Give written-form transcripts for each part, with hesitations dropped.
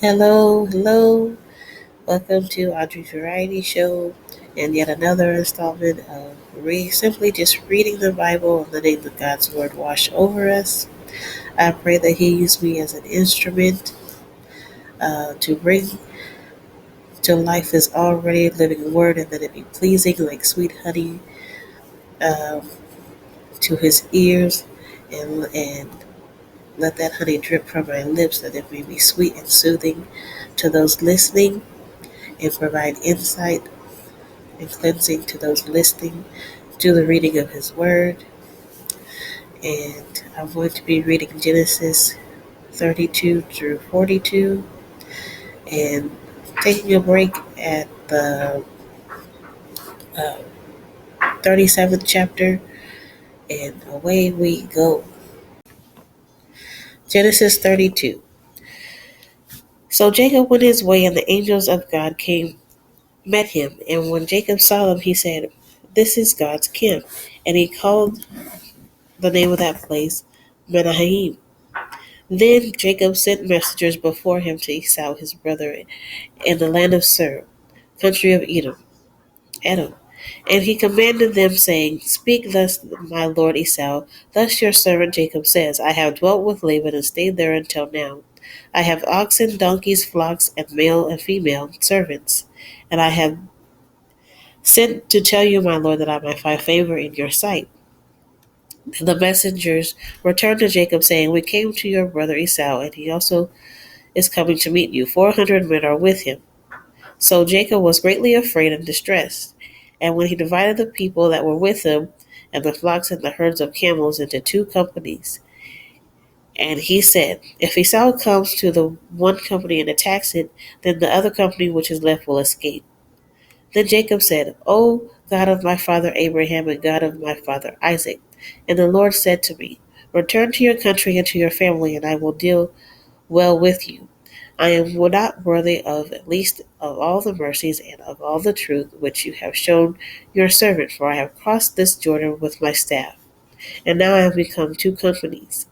Hello, hello. Welcome to Audrey's Variety Show and yet another installment of simply just reading the Bible and letting the God's Word wash over us. I pray that He use me as an instrument to bring to life His already living Word and that it be pleasing like sweet honey um, to His ears and let that honey drip from my lips that it may be sweet and soothing to those listening and provide insight and cleansing to those listening to the reading of His Word. And I'm going to be reading Genesis 32 through 42 and taking a break at the 37th chapter, and away we go. Genesis 32. So Jacob went his way, and the angels of God met him. And when Jacob saw them, he said, "This is God's camp." And he called the name of that place Menahem. Then Jacob sent messengers before him to Esau his brother in the land of Seir, country of Edom. And he commanded them, saying, "Speak thus, my lord Esau, thus your servant Jacob says, I have dwelt with Laban and stayed there until now. I have oxen, donkeys, flocks, and male and female servants. And I have sent to tell you, my lord, that I might find favor in your sight." And the messengers returned to Jacob, saying, "We came to your brother Esau, and he also is coming to meet you. 400 men are with him." So Jacob was greatly afraid and distressed. And when he divided the people that were with him, and the flocks and the herds of camels, into two companies, and he said, "If Esau comes to the one company and attacks it, then the other company which is left will escape." Then Jacob said, "O God of my father Abraham and God of my father Isaac, and the Lord said to me, Return to your country and to your family, and I will deal well with you. I am not worthy of at least of all the mercies and of all the truth which you have shown your servant, for I have crossed this Jordan with my staff, and now I have become two companies.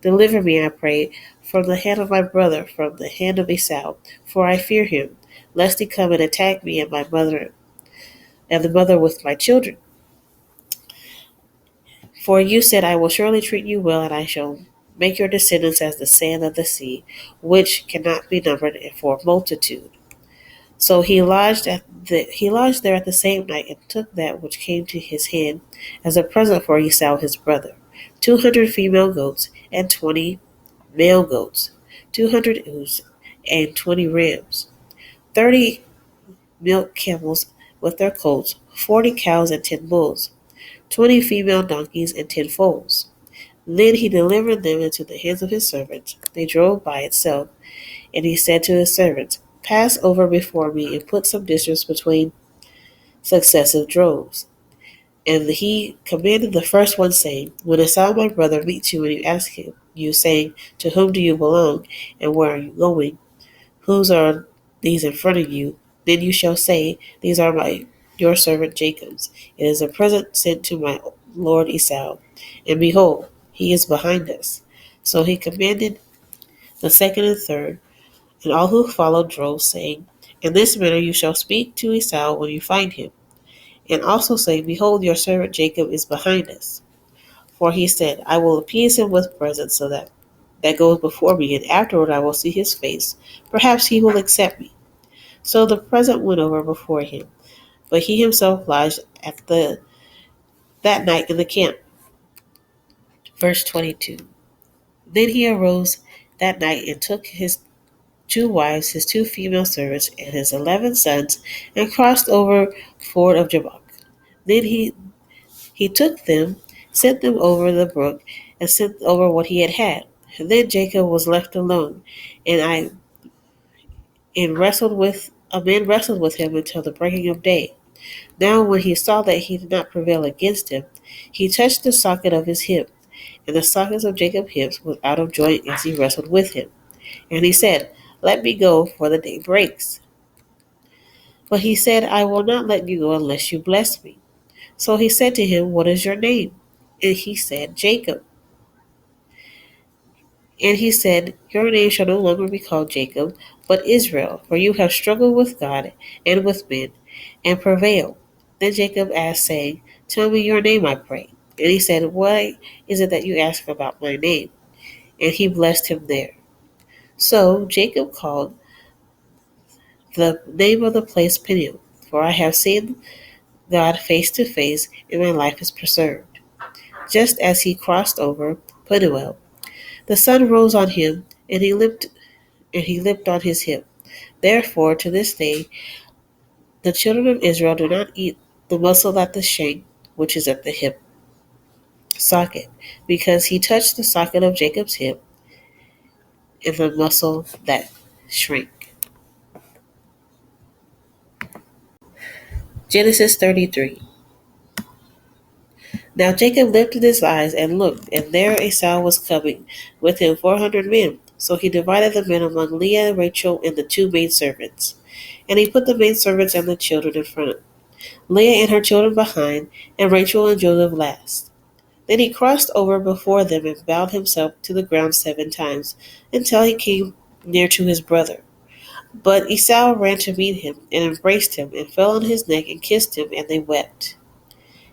Deliver me, I pray, from the hand of my brother, from the hand of Esau, for I fear him, lest he come and attack me and my mother and the mother with my children. For you said, I will surely treat you well, and I shall make your descendants as the sand of the sea, which cannot be numbered for multitude." So he lodged there at the same night, and took that which came to his hand as a present for Esau his brother, 200 female goats and 20 male goats, 200 ewes and 20 rams, 30 milk camels with their colts, 40 cows and 10 bulls, 20 female donkeys and 10 foals. Then he delivered them into the hands of his servants. They drove by itself, and he said to his servants, "Pass over before me and put some distance between successive droves." And he commanded the first one, saying, "When Esau my brother meets you and he asks you, saying, To whom do you belong, and where are you going? Whose are these in front of you? Then you shall say, These are your servant Jacob's. It is a present sent to my lord Esau. And behold, he is behind us." So he commanded the second and third, and all who followed drove, saying, "In this manner you shall speak to Esau when you find him. And also say, Behold, your servant Jacob is behind us." For he said, "I will appease him with presents, so that goes before me, and afterward I will see his face. Perhaps he will accept me." So the present went over before him, but he himself lodged that night in the camp. Verse 22. Then he arose that night and took his two wives, his two female servants, and his 11 sons, and crossed over ford of Jabbok. Then he took them, sent them over the brook, and sent over what he had. Then Jacob was left alone, and I and wrestled with a man wrestled with him until the breaking of day. Now when he saw that he did not prevail against him, he touched the socket of his hip, and the sockets of Jacob's hips was out of joint as he wrestled with him. And he said, "Let me go, for the day breaks." But he said, "I will not let you go unless you bless me." So he said to him, "What is your name?" And he said, "Jacob." And he said, Your name shall no longer be called Jacob, but Israel, for you have struggled with God and with men, and prevailed. Then Jacob asked, saying, Tell me your name, I pray. And he said, Why is it that you ask about my name? And he blessed him there. So Jacob called the name of the place Peniel, for I have seen God face to face, and my life is preserved. Just as he crossed over Peniel, the sun rose on him, and he leaped on his hip. Therefore, to this day, the children of Israel do not eat the muscle at the shank, which is at the hip socket, because he touched the socket of Jacob's hip and the muscle that shrank. Genesis 33. Now Jacob lifted his eyes and looked, and there Esau was coming, with him 400 men. So he divided the men among Leah, Rachel, and the two maidservants. And he put the maidservants and the children in front, Leah and her children behind, and Rachel and Joseph last. Then he crossed over before them and bowed himself to the ground 7 times, until he came near to his brother. But Esau ran to meet him, and embraced him, and fell on his neck, and kissed him, and they wept.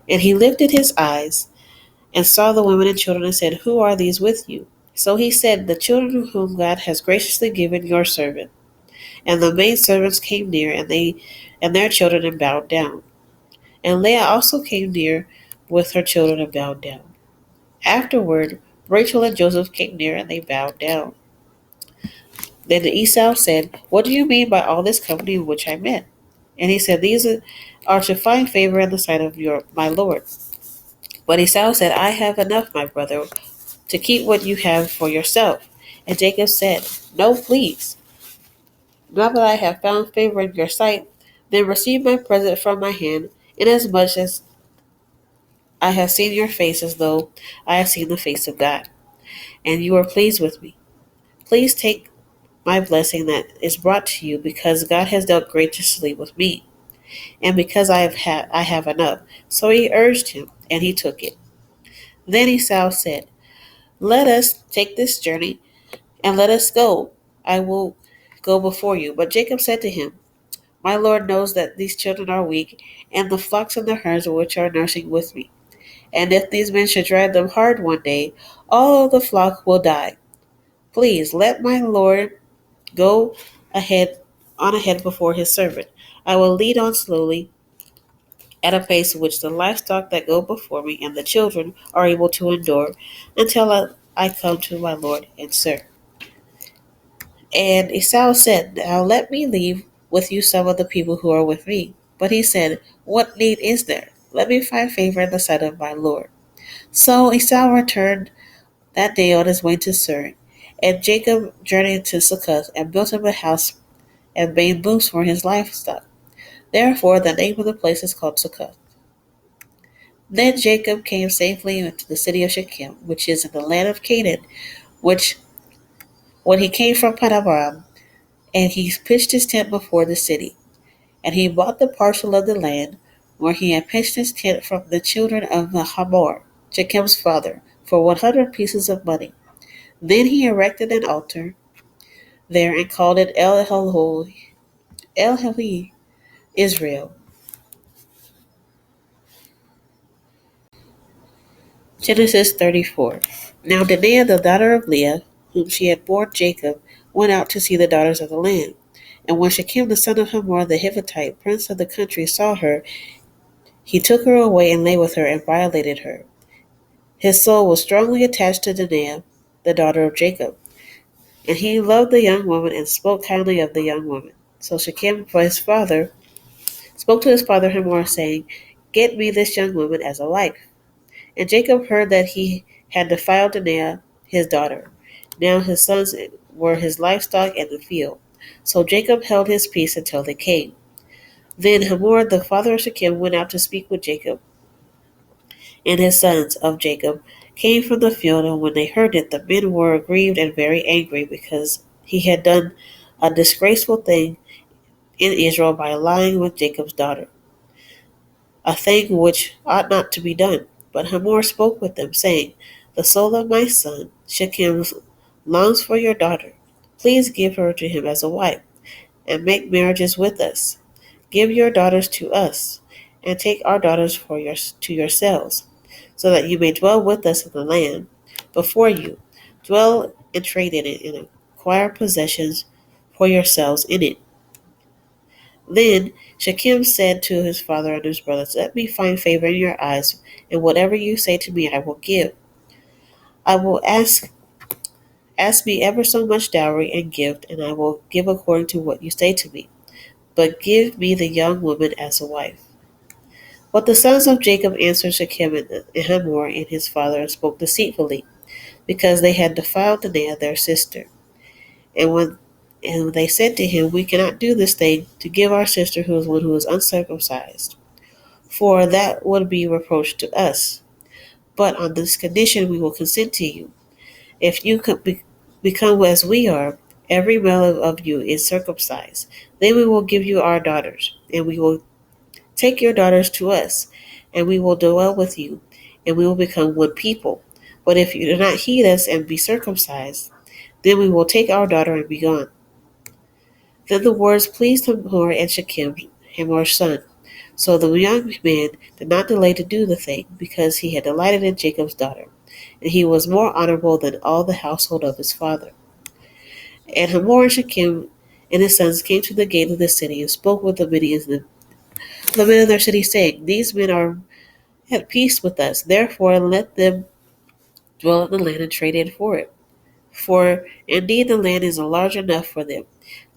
And he lifted his eyes, and saw the women and children, and said, Who are these with you? So he said, The children whom God has graciously given your servant. And the maidservants came near, and their children, and bowed down. And Leah also came near with her children, and bowed down. Afterward, Rachel and Joseph came near, and they bowed down. Then Esau said, What do you mean by all this company in which I met? And he said, These are to find favor in the sight of my lord. But Esau said, I have enough, my brother, to keep what you have for yourself. And Jacob said, No, please. Now that I have found favor in your sight, then receive my present from my hand, inasmuch as I have seen your face as though I have seen the face of God, and you are pleased with me. Please take my blessing that is brought to you, because God has dealt graciously with me, and because I have enough. So he urged him, and he took it. Then Esau said, Let us take this journey, and let us go. I will go before you. But Jacob said to him, My Lord knows that these children are weak, and the flocks and the herds which are nursing with me. And if these men should drive them hard one day, all of the flock will die. Please let my Lord go ahead before his servant. I will lead on slowly, at a pace which the livestock that go before me and the children are able to endure, until I come to my Lord and sir. And Esau said, Now let me leave with you some of the people who are with me. But he said, What need is there? Let me find favor in the sight of my Lord. So Esau returned that day on his way to Seir, and Jacob journeyed to Succoth, and built him a house, and made booths for his livestock. Therefore the name of the place is called Succoth. Then Jacob came safely into the city of Shechem, which is in the land of Canaan, which when he came from Padanaram, and he pitched his tent before the city. And he bought the parcel of the land where he had pitched his tent from the children of Hamor, Shechem's father, for 100 pieces of money. Then he erected an altar there and called it El Israel. Genesis 34. Now Dinah, the daughter of Leah, whom she had borne Jacob, went out to see the daughters of the land. And when Shechem the son of Hamor the Hittite, prince of the country, saw her, he took her away and lay with her and violated her. His soul was strongly attached to Dinah, the daughter of Jacob, and he loved the young woman and spoke kindly of the young woman. So Shechem, for his father, spoke to his father Hamor, saying, Get me this young woman as a wife. And Jacob heard that he had defiled Dinah, his daughter. Now his sons were his livestock in the field. So Jacob held his peace until they came. Then Hamor, the father of Shechem, went out to speak with Jacob, and his sons of Jacob came from the field, and when they heard it, the men were grieved and very angry, because he had done a disgraceful thing in Israel by lying with Jacob's daughter, a thing which ought not to be done. But Hamor spoke with them, saying, The soul of my son Shechem's longs for your daughter. Please give her to him as a wife, and make marriages with us. Give your daughters to us, and take our daughters to yourselves, so that you may dwell with us in the land before you. Dwell and trade in it, and acquire possessions for yourselves in it. Then Shechem said to his father and his brothers, Let me find favor in your eyes, and whatever you say to me I will give. I will ask me ever so much dowry and gift, and I will give according to what you say to me. But give me the young woman as a wife. But the sons of Jacob answered Shechem and Hamor and his father and spoke deceitfully, because they had defiled Dinah their sister. And they said to him, We cannot do this thing to give our sister who is one who is uncircumcised, for that would be reproach to us. But on this condition we will consent to you. If you could become as we are, every male of you is circumcised, then we will give you our daughters, and we will take your daughters to us, and we will dwell with you, and we will become one people. But if you do not heed us and be circumcised, then we will take our daughter and be gone. Then the words pleased Hamor and Shechem, Hamor's son. So the young man did not delay to do the thing, because he had delighted in Jacob's daughter, and he was more honorable than all the household of his father. And Hamor and Shechem and his sons came to the gate of the city and spoke with the Midians, the men of their city, saying, These men are at peace with us, therefore let them dwell in the land and trade in for it. For indeed the land is large enough for them.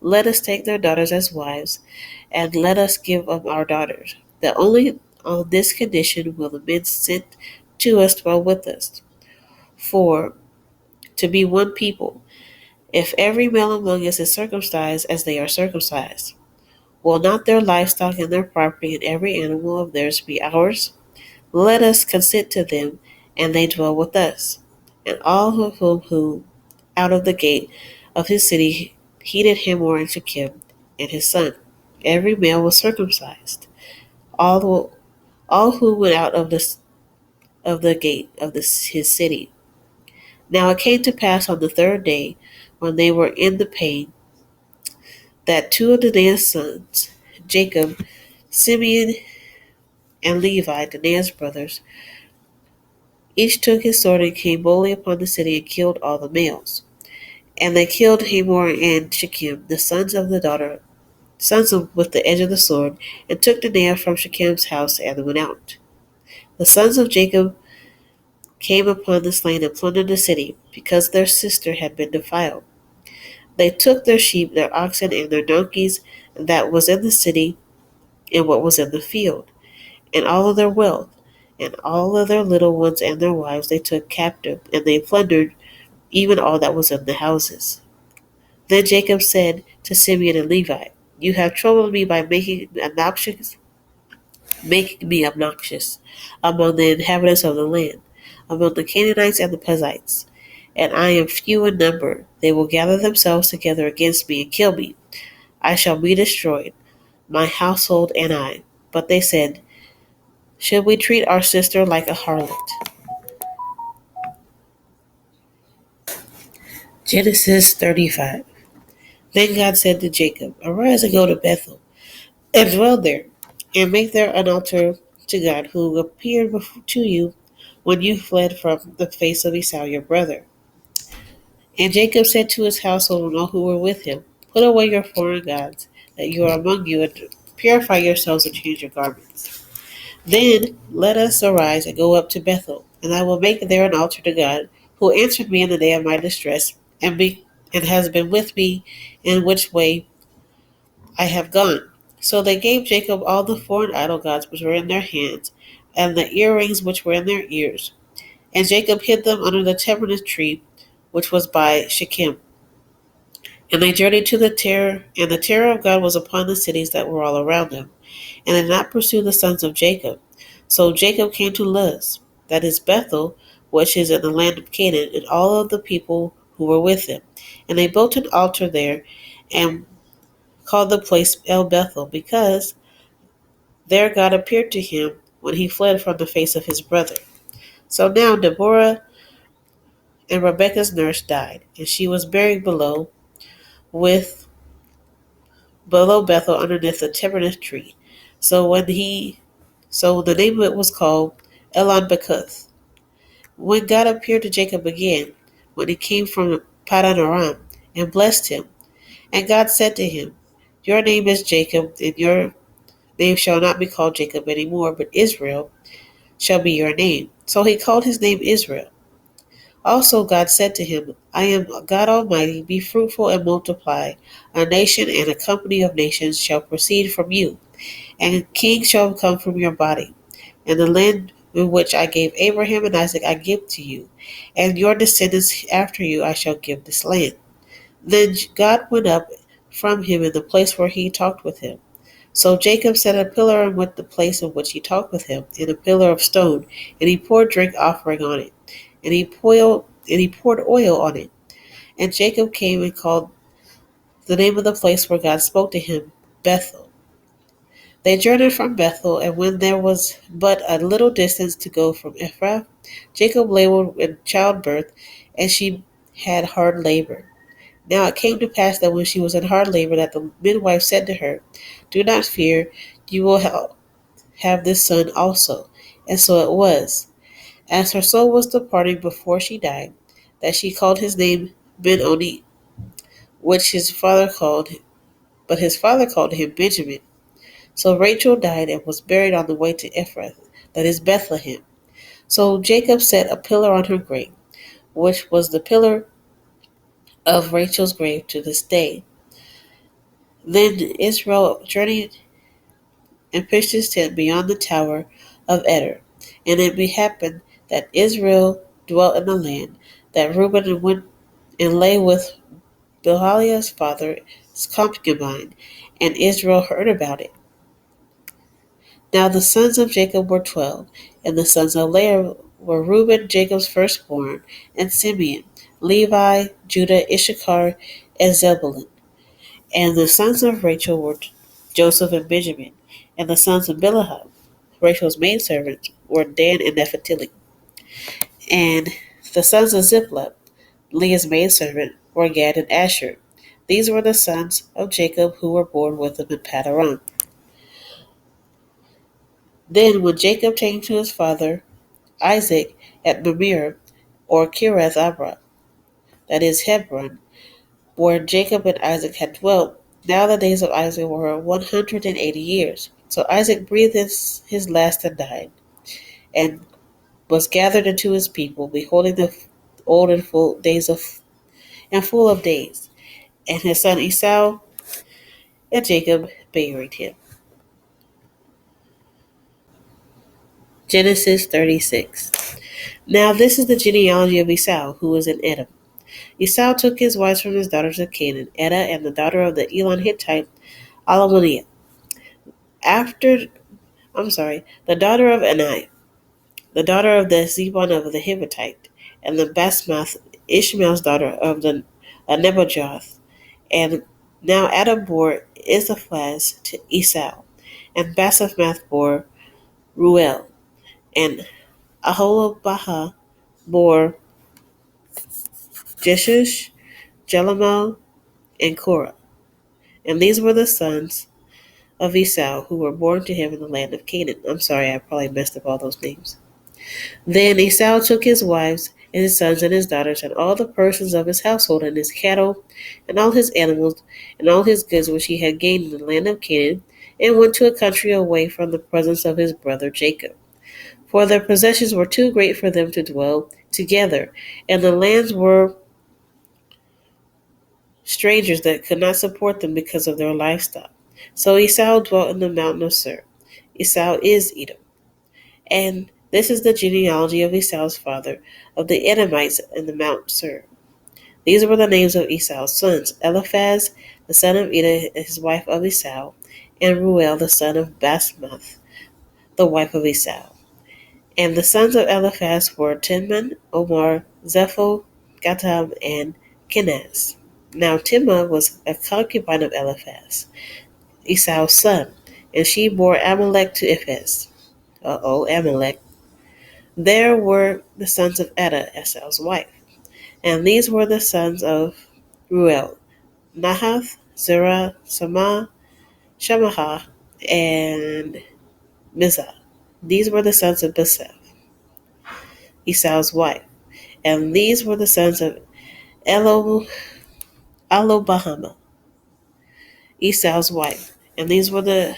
Let us take their daughters as wives, and let us give them our daughters, that only on this condition will the men sent to us dwell with us, for to be one people, if every male among us is circumcised as they are circumcised. Will not their livestock and their property and every animal of theirs be ours? Let us consent to them, and they dwell with us. And all of whom who out of the gate of his city heeded Hamor and Shechem and his son. Every male was circumcised. All, all who went out of the gate of his city. Now it came to pass on the third day, when they were in the plain, that two of Dinah's sons, Jacob, Simeon, and Levi, Dinah's brothers, each took his sword and came boldly upon the city and killed all the males. And they killed Hamor and Shechem, the sons of the daughter, with the edge of the sword, and took Dinah from Shechem's house and went out. The sons of Jacob came upon the slain and plundered the city, because their sister had been defiled. They took their sheep, their oxen, and their donkeys, that was in the city, and what was in the field, and all of their wealth, and all of their little ones and their wives they took captive, and they plundered even all that was in the houses. Then Jacob said to Simeon and Levi, You have troubled me by making me obnoxious among the inhabitants of the land, among the Canaanites and the Perizzites. And I am few in number. They will gather themselves together against me and kill me. I shall be destroyed, my household and I. But they said, Should we treat our sister like a harlot? Genesis 35. Then God said to Jacob, Arise and go to Bethel, and dwell there, and make there an altar to God, who appeared to you when you fled from the face of Esau your brother. And Jacob said to his household and all who were with him, Put away your foreign gods that you are among you, and purify yourselves and change your garments. Then let us arise and go up to Bethel, and I will make there an altar to God, who answered me in the day of my distress, and has been with me in which way I have gone. So they gave Jacob all the foreign idol gods which were in their hands, and the earrings which were in their ears. And Jacob hid them under the terebinth tree which was by Shechem. And they journeyed to the terror, and the terror of God was upon the cities that were all around them. And they did not pursue the sons of Jacob. So Jacob came to Luz, that is Bethel, which is in the land of Canaan, and all of the people who were with him. And they built an altar there, and called the place El Bethel, because there God appeared to him when he fled from the face of his brother. So now Deborah and Rebekah's nurse died, and she was buried with below Bethel underneath a terebinth tree. So when he so the name of it was called Elon Bekuth. When God appeared to Jacob again, when he came from Padan Aram, and blessed him, and God said to him, your name is Jacob, and your name shall not be called Jacob any more, but Israel shall be your name. So he called his name Israel. Also God said to him, I am God Almighty, be fruitful and multiply. A nation and a company of nations shall proceed from you, and kings shall come from your body. And the land in which I gave Abraham and Isaac I give to you, and your descendants after you I shall give this land. Then God went up from him in the place where he talked with him. So Jacob set a pillar in the place in which he talked with him, and a pillar of stone, and he poured drink offering on it, and he poured oil on it. And Jacob came and called the name of the place where God spoke to him, Bethel. They journeyed from Bethel, and when there was but a little distance to go from Ephrath, Jacob labored in childbirth, and she had hard labor. Now it came to pass that when she was in hard labor, that the midwife said to her, do not fear, you will have this son also. And so it was, as her soul was departing before she died, that she called his name Ben-Oni, which his father called him, but his father called him Benjamin. So Rachel died and was buried on the way to Ephrath, that is Bethlehem. So Jacob set a pillar on her grave, which was the pillar of Rachel's grave to this day. Then Israel journeyed and pitched his tent beyond the tower of Eder. And it happened that Israel dwelt in the land, that Reuben went and lay with Bilhah's father's concubine, and Israel heard about it. Now the sons of Jacob were 12, and the sons of Leah were Reuben, Jacob's firstborn, and Simeon, Levi, Judah, Issachar, and Zebulun. And the sons of Rachel were Joseph and Benjamin, and the sons of Bilhah, Rachel's maidservant, were Dan and Naphtali. And the sons of Ziplah, Leah's maidservant, were Gad and Asher. These were the sons of Jacob who were born with him in Padan. Then when Jacob came to his father Isaac at Mamre, or Kiriath Arba, that is Hebron, where Jacob and Isaac had dwelt, now the days of Isaac were 180 years. So Isaac breathed his last and died, and was gathered into his people, beholding the old and full of days. And his son Esau and Jacob buried him. Genesis 36. Now this is the genealogy of Esau, who was in Edom. Esau took his wives from his daughters of Canaan, Edah, and the daughter of the Elon Hittite, Alamoniah. After, the daughter of Anai, the daughter of the Zebon of the Hittite, and the Basmath, Ishmael's daughter of the Nebajoth. And now Adam bore Eliphaz to Esau, and Basmath bore Ruel, and Aholabah bore Jeshush, Jelamal, and Korah. And these were the sons of Esau who were born to him in the land of Canaan. I'm sorry, I probably messed up all those names. Then Esau took his wives and his sons and his daughters and all the persons of his household and his cattle and all his animals and all his goods which he had gained in the land of Canaan, and went to a country away from the presence of his brother Jacob. For their possessions were too great for them to dwell together, and the lands were strangers that could not support them because of their livestock. So Esau dwelt in the mountain of Seir. Esau is Edom. And this is the genealogy of Esau's father, of the Edomites in the Mount Seir. These were the names of Esau's sons: Eliphaz, the son of Edah, his wife of Esau, and Ruel, the son of Basmath, the wife of Esau. And the sons of Eliphaz were Timman, Omar, Zepho, Gatam, and Kenaz. Now Timnah was a concubine of Eliphaz, Esau's son, and she bore Amalek to Iphes. Amalek. There were the sons of Edah, Esau's wife. And these were the sons of Ruel: Nahath, Zerah, Samah, Shemaha, and Mizah. These were the sons of Beseth, Esau's wife. And these were the sons of Elo, Alobahama, Esau's wife. And these were the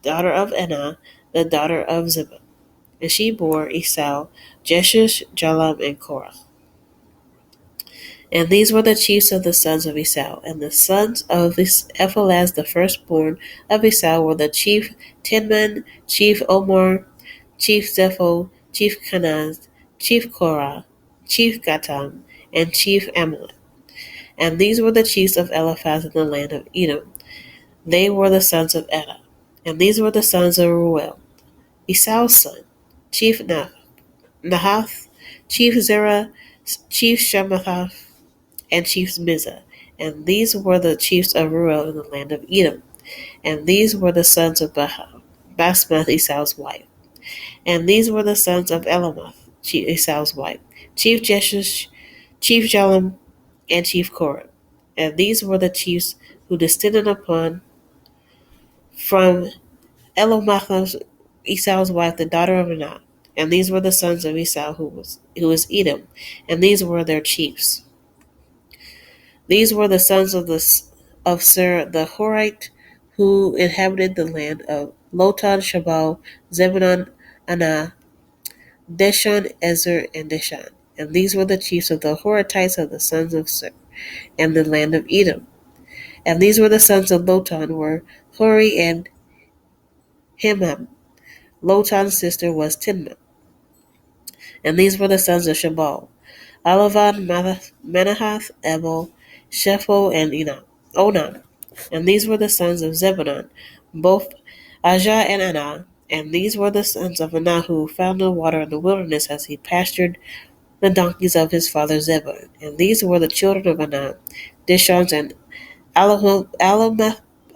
daughter of Anah, the daughter of Ziba. And she bore Esau, Jeshush, Jalam, and Korah. And these were the chiefs of the sons of Esau. And the sons of Ephelaz, the firstborn of Esau, were the chief Tinman, chief Omar, chief Zepho, chief Kenaz, chief Korah, chief Gatam, and chief Amalek. And these were the chiefs of Eliphaz in the land of Edom. They were the sons of Edah. And these were the sons of Ruel, Esau's son, chief Nahath, chief Zerah, chief Shemahath, and chief Mizah. And these were the chiefs of Ruel in the land of Edom. And these were the sons of Basmath, Esau's wife. And these were the sons of Elamoth, Esau's wife, chief Jeshush, chief Jalam, and chief Korah. And these were the chiefs who descended upon from Elomath's, Esau's wife, the daughter of Anah. And these were the sons of Esau, who was Edom. And these were their chiefs. These were the sons of Sir the Horite, who inhabited the land of Lotan, Shabal, Zebulun, Anah, Dishon, Ezer, and Dishan. And these were the chiefs of the Horitites of the sons of Sir, and the land of Edom. And these were the sons of Lotan, were Hori and Himam. Lotan's sister was Tinma. And these were the sons of Shabal: Alavan, Manahath, Ebal, Shepho, and Onan. And these were the sons of Zebulun, both Ajah and Anah. And these were the sons of Anah, who found no water in the wilderness as he pastured the donkeys of his father Zebulun. And these were the children of Anah, Dishon, and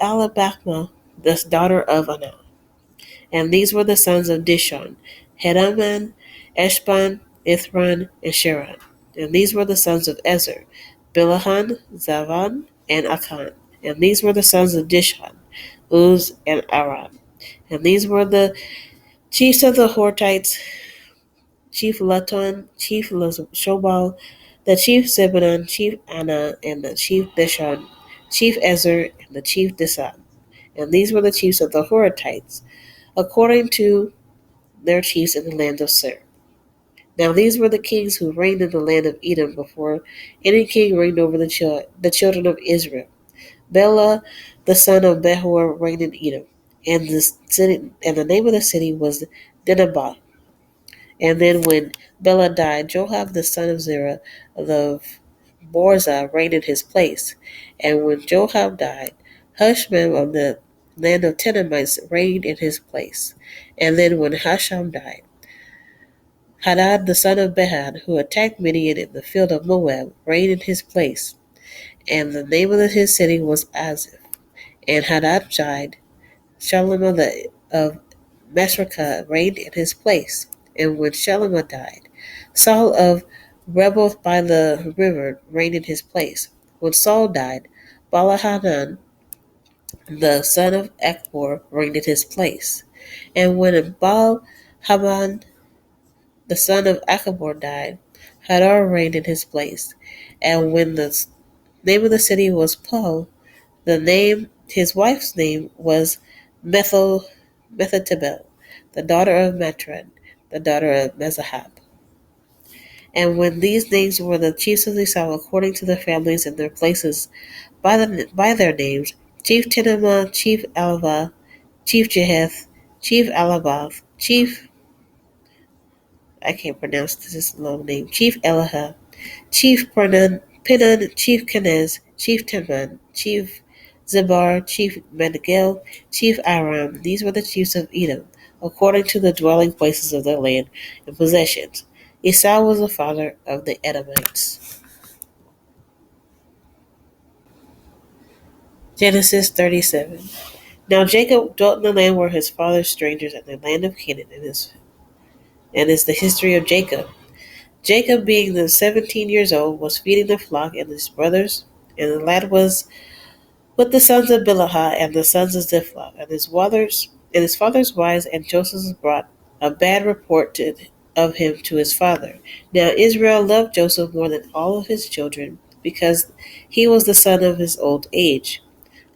Alabachma, the daughter of Anah. And these were the sons of Dishon: Hedaman, Eshban, Ithran, and Sharon. And these were the sons of Ezer: Bilahan, Zavan, and Akan. And these were the sons of Dishon: Uz and Aram. And these were the chiefs of the Hortites: chief Laton, chief Shobal, the chief Zebulun, chief Anna, and the chief Dishon, chief Ezer, and the chief Disan. And these were the chiefs of the Hortites, according to their chiefs in the land of Seir. Now these were the kings who reigned in the land of Edom before any king reigned over the children of Israel. Bela, the son of Behor, reigned in Edom, and the name of the city was Dinhabah. And then when Bela died, Joab, the son of Zerah of Borzah, reigned in his place. And when Joab died, Husham of the land of Tenemites reigned in his place. And then when Husham died, Hadad, the son of Behad, who attacked Midian in the field of Moab, reigned in his place. And the name of his city was Aziph. And Hadad died. Shalom of Masrekah reigned in his place. And when Shalom died, Saul of Reboth by the river reigned in his place. When Saul died, Balahanan, the son of Achbor, reigned in his place. And when Baal Haman, the son of Achbor, died, Hadar reigned in his place. And when the name of the city was Pul, his wife's name was Methatabel, the daughter of Matred, the daughter of Mezahab. And when these names were the chiefs of Esau according to their families and their places by their names: Chief Tinamah, Chief Alva, Chief Jeheth, Chief Alabath, Chief I can't pronounce this long name, Chief Elaha, Chief Pinan, Chief Kenez, Chief Teman, Chief Zebar, Chief Menagel, Chief Aram. These were the chiefs of Edom, according to the dwelling places of their land and possessions. Esau was the father of the Edomites. Genesis 37. Now Jacob dwelt in the land where his father's strangers, in the land of Canaan, and is the history of Jacob. Jacob, being then 17 years old, was feeding the flock and his brothers, and the lad was with the sons of Bilhah and the sons of Ziphlah, and his father's wives, and Joseph brought a bad report of him to his father. Now Israel loved Joseph more than all of his children, because he was the son of his old age.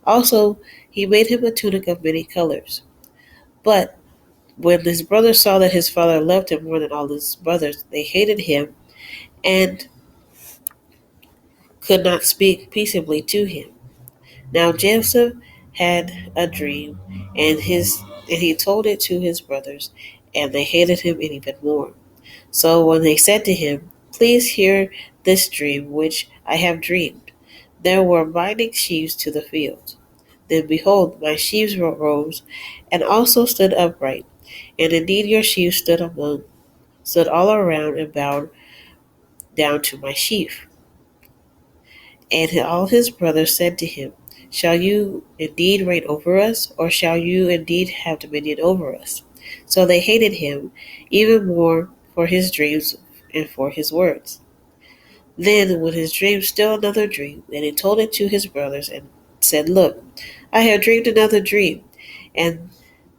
Also, he made him a tunic of many colors. But when his brothers saw that his father loved him more than all his brothers, they hated him and could not speak peaceably to him. Now Joseph had a dream, and he told it to his brothers, and they hated him even more. So when they said to him, "Please hear this dream which I have dreamed. There were binding sheaves to the field. Then behold, my sheaves rose, and also stood upright. And indeed your sheaves stood all around and bowed down to my sheaf." And all his brothers said to him, "Shall you indeed reign over us, or shall you indeed have dominion over us?" So they hated him even more for his dreams and for his words. Then, when his dream still another dream, and he told it to his brothers and said, "Look, I have dreamed another dream, and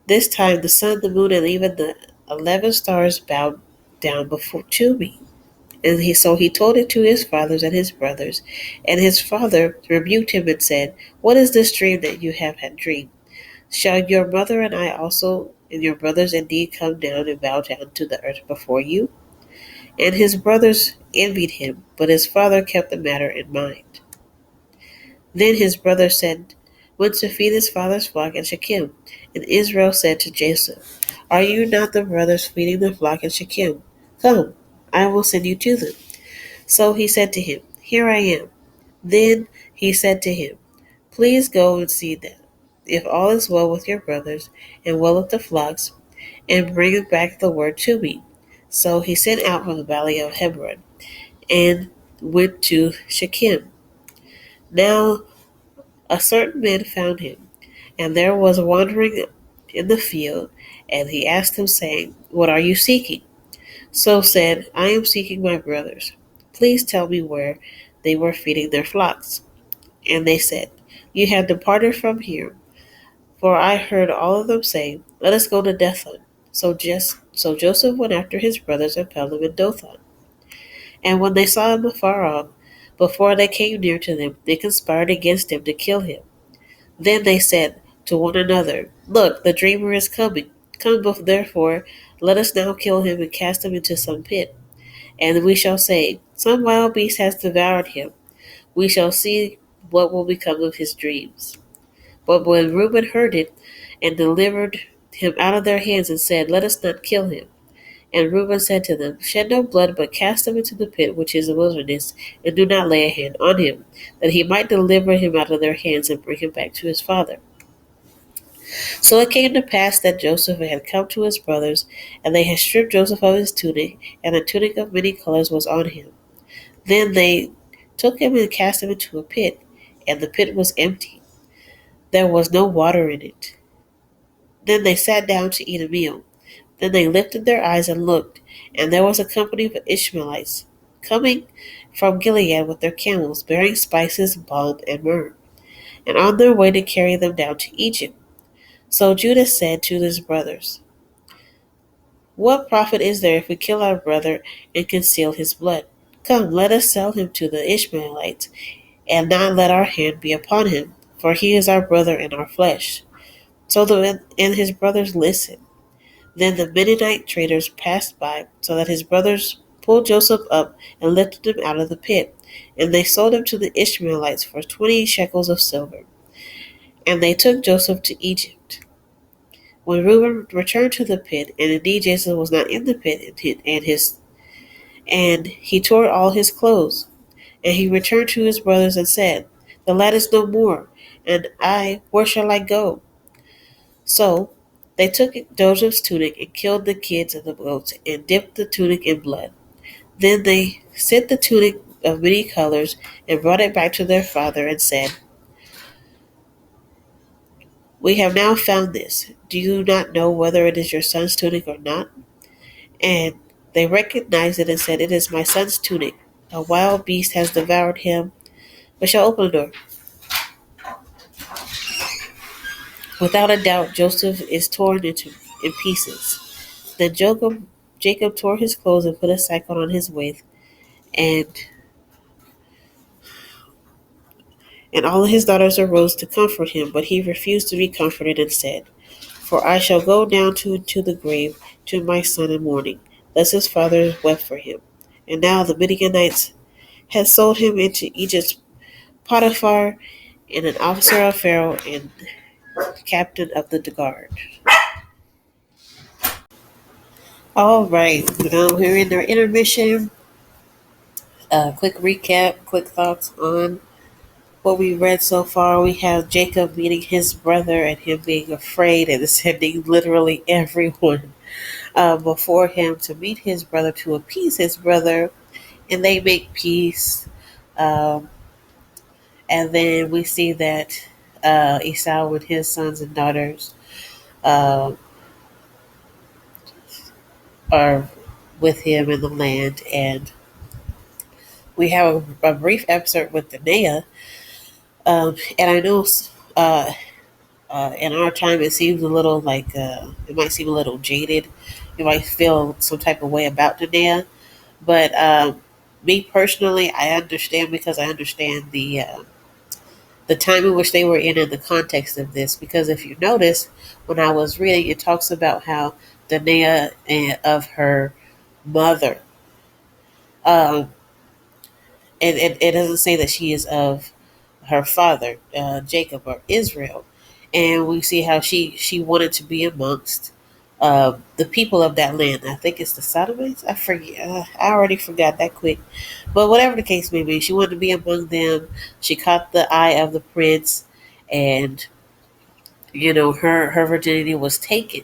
this time the sun, the moon, and even the 11 stars bowed down before to me." And he told it to his fathers and his brothers, and his father rebuked him and said, "What is this dream that you have had dreamed? Shall your mother and I also and your brothers indeed come down and bow down to the earth before you?" And his brothers envied him, but his father kept the matter in mind. Then his brothers went to feed his father's flock in Shechem, and Israel said to Joseph, "Are you not the brothers feeding the flock in Shechem? Come, I will send you to them." So he said to him, "Here I am." Then he said to him, "Please go and see them, if all is well with your brothers, and well with the flocks, and bring back the word to me." So he sent out from the valley of Hebron, and went to Shechem. Now a certain man found him, and there was wandering in the field, and he asked him, saying, "What are you seeking?" So said, "I am seeking my brothers. Please tell me where they were feeding their flocks." And they said, "You have departed from here, for I heard all of them say, 'Let us go to Dothan.'" So Joseph went after his brothers and found them in Dothan. And when they saw him afar off, before they came near to them, they conspired against him to kill him. Then they said to one another, "Look, the dreamer is coming. Come, therefore, let us now kill him and cast him into some pit. And we shall say, 'Some wild beast has devoured him.' We shall see what will become of his dreams." But when Reuben heard it, and delivered him out of their hands, and said, "Let us not kill him." And Reuben said to them, "Shed no blood, but cast him into the pit which is the wilderness, and do not lay a hand on him, that he might deliver him out of their hands and bring him back to his father." So it came to pass that Joseph had come to his brothers, and they had stripped Joseph of his tunic, and a tunic of many colors was on him. Then they took him and cast him into a pit, and the pit was empty. There was no water in it. Then they sat down to eat a meal. Then they lifted their eyes and looked, and there was a company of Ishmaelites coming from Gilead with their camels, bearing spices, balm, and myrrh, and on their way to carry them down to Egypt. So Judah said to his brothers, "What profit is there if we kill our brother and conceal his blood? Come, let us sell him to the Ishmaelites, and not let our hand be upon him, for he is our brother and our flesh." So and his brothers listened. Then the Midianite traders passed by, so that his brothers pulled Joseph up and lifted him out of the pit. And they sold him to the Ishmaelites for 20 shekels of silver. And they took Joseph to Egypt. When Reuben returned to the pit, and indeed Joseph was not in the pit, and he tore all his clothes, and he returned to his brothers and said, "The lad is no more, and I, where shall I go?" So they took Joseph's tunic and killed the kids and the goats and dipped the tunic in blood. Then they sent the tunic of many colors and brought it back to their father and said, "We have now found this. Do you not know whether it is your son's tunic or not?" And They recognized it and said, "It is my son's tunic. A wild beast has devoured him." But shall open the door. Without a doubt, Joseph is torn in pieces. Then Jacob tore his clothes and put a sack on his waist, and all his daughters arose to comfort him, but he refused to be comforted and said, "For I shall go down to the grave to my son in mourning." Thus his father wept for him. And now the Midianites had sold him into Egypt's Potiphar, and an officer of Pharaoh and captain of the guard. All right, we're in our intermission. Quick recap, quick thoughts on what we read so far. We have Jacob meeting his brother and him being afraid and sending literally everyone before him to meet his brother to appease his brother, and they make peace. Um, and then we see that Esau and his sons and daughters uh, are with him in the land, and we have a brief excerpt with Danae. And I know uh, in our time it seems a little like it might seem a little jaded. You might feel some type of way about Danae, but me personally, I understand because I understand the time in which they were in and the context of this. Because if you notice, when I was reading, it talks about how Danae of her mother. Um, and it doesn't say that she is of her father, Jacob or Israel. And we see how she wanted to be amongst the people of that land. I think it's the Sodomites. I forget. I already forgot that quick. But whatever the case may be, she wanted to be among them. She caught the eye of the prince, and her virginity was taken.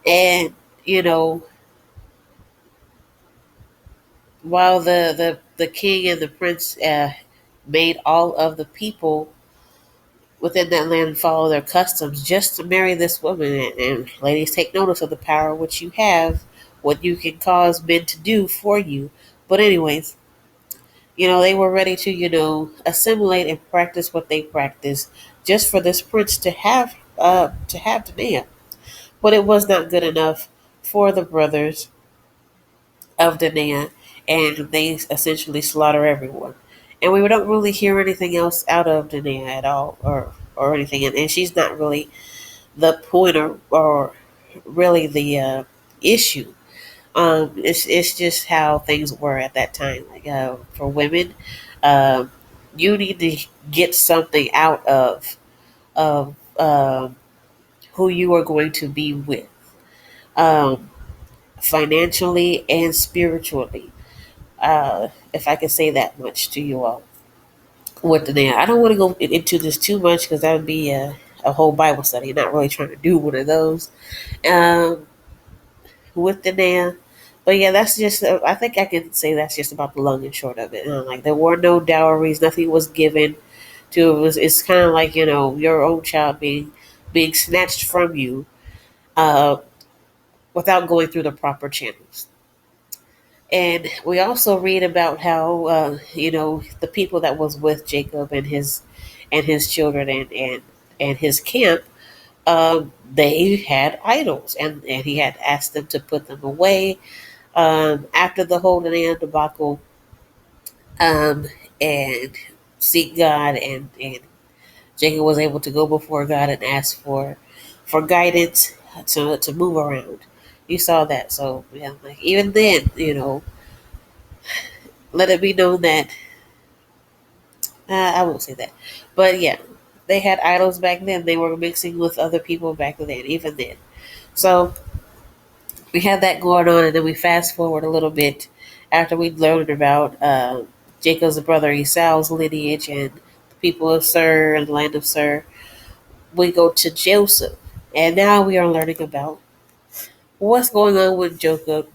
And you know, while the king and the prince made all of the people within that land follow their customs just to marry this woman. And ladies, take notice of the power which you have, what you can cause men to do for you. But anyways, they were ready to, assimilate and practice what they practice just for this prince to have Danae. But it was not good enough for the brothers of Danae, and they essentially slaughter everyone. And we don't really hear anything else out of Danae at all, or anything. And she's not really the point, or really the issue. It's just how things were at that time. Like for women, um, you need to get something out of who you are going to be with, um, financially and spiritually. If I can say that much to you all. With the name, I don't want to go into this too much because that would be a whole Bible study. Not really trying to do one of those. Um, with the name, but yeah, that's just. I think I can say that's just about the long and short of it. Like there were no dowries, nothing was given to. It was. It's kind of like your own child being snatched from you, uh, without going through the proper channels. And we also read about how the people that was with Jacob and his children and his camp, they had idols, and he had asked them to put them away after the whole Nanea debacle, and seek God, and Jacob was able to go before God and ask for guidance to move around. You saw that, so yeah, like even then, let it be known that I won't say that, but yeah, they had idols back then. They were mixing with other people back then, even then. So we had that going on, and then we fast forward a little bit after we learned about Jacob's brother Esau's lineage and the people of Sir and the land of Sir. We go to Joseph, and now we are learning about what's going on with Joseph,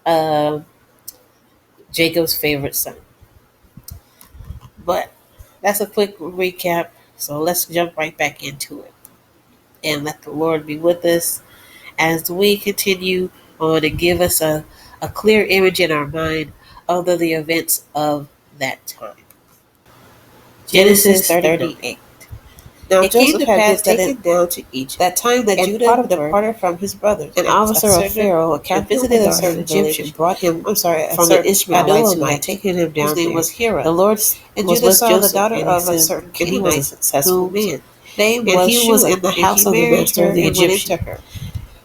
uh, Jacob's favorite son. But that's a quick recap. So let's jump right back into it and let the Lord be with us as we continue on and give us a clear image in our mind of the events of that time. Genesis 38. Now Joseph had been taken down to Egypt. That time that Judah departed from his brothers, an officer of Pharaoh, a captain visited a certain Egyptian, brought him from the Ishmaelites who had taken him down. His name was Hira. The Lord and Judah saw the daughter of a certain Canaanite, a successful man. And he was in the house of the master of the Egyptian.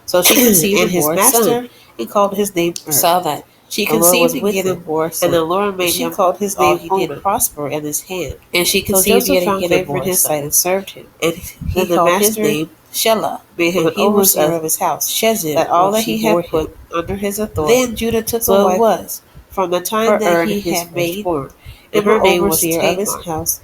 So she conceived and his master, he called his name saw that she conceived again and bore a son. And the Lord made him called his name he did prosper in his hand. And she conceived yet again and bore in his sight and served him. And he called his name Shelah, made him an overseer of his house. Shezib, that all that he had put under his authority. Then Judah took a wife was from the time that he had made, and her name was Tamar, of his house,